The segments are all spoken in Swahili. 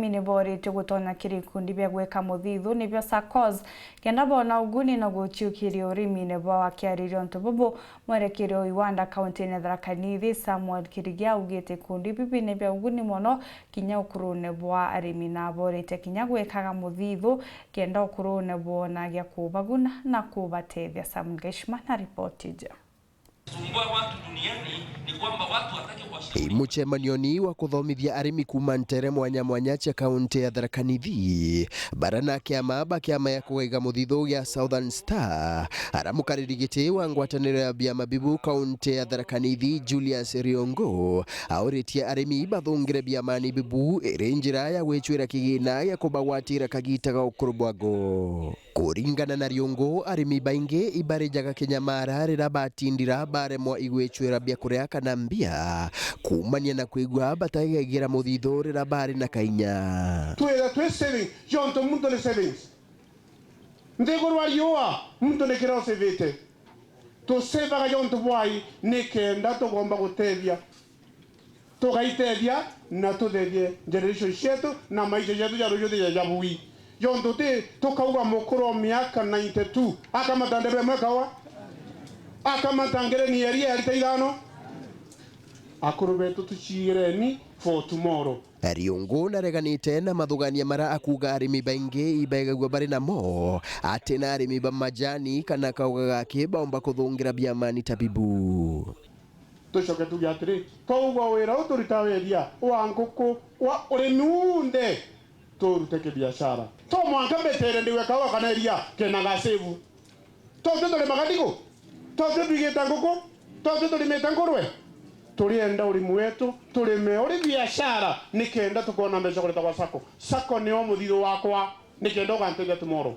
arimi ni borite gutonya kirikundi bya gweka muthithu nibyo SACCOS kenda bona uguni na guchiukiria urimi ni bwa wakiaririo ntububu mwerekerio Iwanda county ne Tharaka Nithi Samuel Kirigia ugite kundi bibi ni bya uguni mono kinya ukurune bwa arimi na borite kinya gwekaga muthithu kenda ukurune bona gya kubaguna na kubatethia. Samuel Geshma na ripoti je. Muchemanioni wa kuthomithia arimi kuma Ntere mwanya mwanya cha kaunti ya Tharaka Nithi barana kiama ya kuiga muthithu ya Southern Star aramukariri giti wa ngwataniro ya biama bibu kaunti ya Tharaka Nithi Julius Riongo auritie arimi bathungire biamani bibu iri njira ya gwicwira kigina ya kubagwatira kagita ga ukurubwago. Kuringana na Riongo arimi baingi ibarijaga kinyamara rira batindira baremwa igwicwira bia kuria kana mbia kumania na kwigwa batagigira muthithu rira bari na kainya twe saving jonto muntu le savings ndegorwa yoa muntu le kira savete to save ga jonto bwai nikenda to gomba gutethia to gaitethia na to thethie generation shetu na maisha yetu ya rojo ya bui jonto te to kauga mukuro miaka 92 akamatandebe mwekawa akamatangere ni area alitaidano akurubetu tuchireni for tomorrow. Riongo na reganite na mathugania mara akuga arimi baingi ibaigagwa bari namo ati na arimi ba majani kana kauga gake baomba kuthungira biamani tabibu. Tucoke tugiatiri tauga wira uturitaweria wa nguku wa urinunde turuteke biashara to mwanka betere ndiwe kawa kanaria kenaga sevu to tole magadigo to tugita nguku to tulimeta ngurwe turienda urimu wetu turime uri biashara nikenda tukona mbeca kureta kwa SACCO nio muthithu wakwa nikenda uganteithia tomorrow.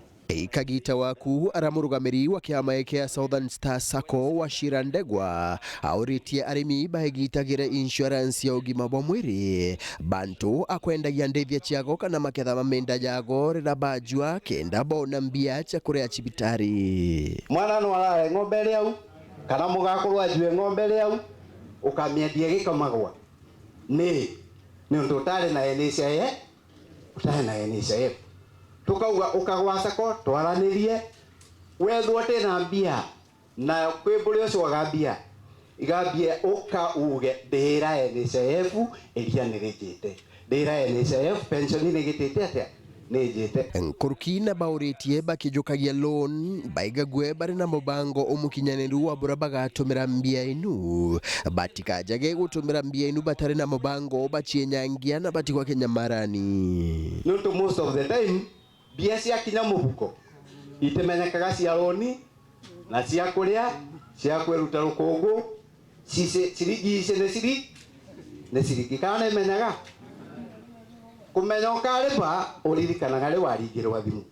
Kagita waku aramurugamiri wa kiama kia Southern Star SACCO wa Shira Ndegwa auritie arimi bahegitagire insurance ya ugima bwa mwiri bantu akwendagia ndethia ciago kana maketha mamenda jago rira bajua kenda bona mbia cha kurea cibitari. Mwana no arare ng'ombe riau kana mugakorwo ajue ng'ombe riau ukamiendie gikamagwa ni undu utari na NHIF utari na NHIF tukauga ukagwa SACCO twaranirie wethwo tena mbia na kwiburi ucio agambia igambie uge ndira NHIF iria nirijite ndira NHIF pension nigitite atia nejete Nkurukina bauritie bakijukagia loan baigagwe bari na mubango umukinyaniru wa bura bagatumira mbia inu batikajage gutumira mbia inu batari na mubango bachienyangia na batikwa kinyamarani nuntu most of the time bia cia kinya muhuko itemenyekaga cia loan na cia kuria cia kweruta rukungu ciringi ici ne ciringi kana imenyaga kumenya ukariba uririkanaga ri waringirwa thimu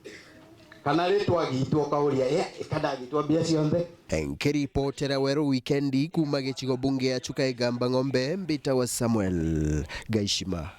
kana ri twagitwo kauria ikadagitwa bia cionthe. Nkiripotera Weru wikendi kuma gicigo bunge ya Chuka Igamba Ng'ombe mbita wa Samuel Gaishima.